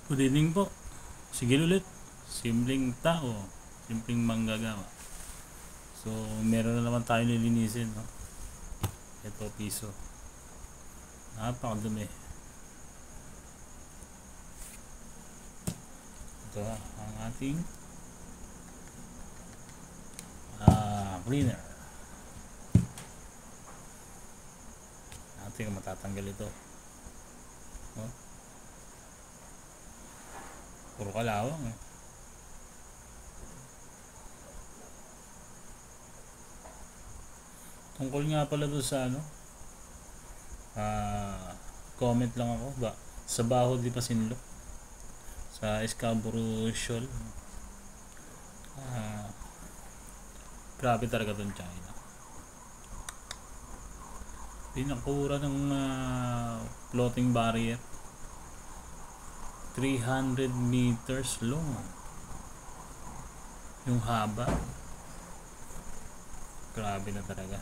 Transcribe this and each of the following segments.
Good evening po. Sige ulit. Simpleng tao, simpleng manggagawa. So, meron na naman tayo nilinisin, no? Ito, piso. Napakadumi. Ito ang ating cleaner. Ating matatanggal ito. No? Puro kalawang eh. Tungkol nga pala doon sa comment lang ako ba sa Baho di Pasinlo sa Scarborough Shoal. Grabe talaga doon China. Pinakura ng floating barrier 300 meters long yung haba. Grabe na talaga.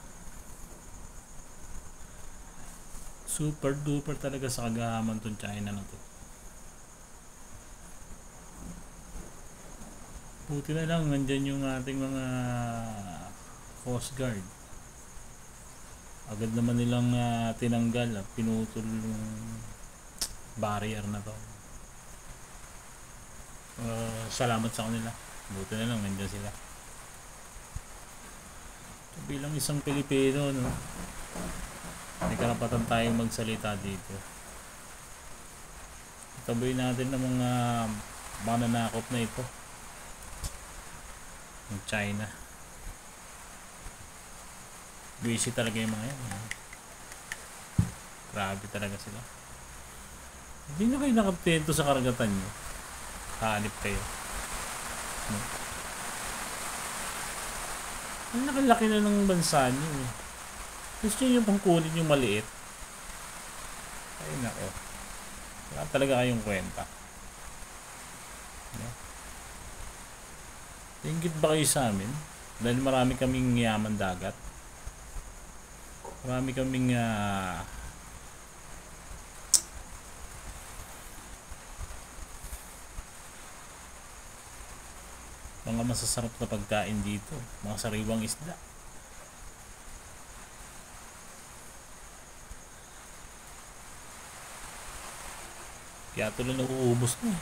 Super duper talaga sa kagahaman tong China na to. Buti na lang nandyan yung ating mga Coast Guard. Agad naman nilang tinanggal at pinutol yung barrier na to. Salamat sa kanila. Buti na lang nandyan sila. So, bilang isang Pilipino, no, may karapatan tayong magsalita dito. Taboy natin ng mga mananakop na ito ng China. Busy talaga yung mga yan. Grabe talaga sila. Hindi na kayo nakatento sa karagatan nyo. Hanip kayo. Ang nakalaki na ng bansa nyo eh. Gusto nyo pang kunin yung maliit. Ay nako. Wala talaga kayong kwenta. Ingit ba kayo sa amin? Dahil marami kaming yaman dagat. Marami kaming mga masasarap na pagkain dito, mga sariwang isda. Kaya tuloy na uubos na eh.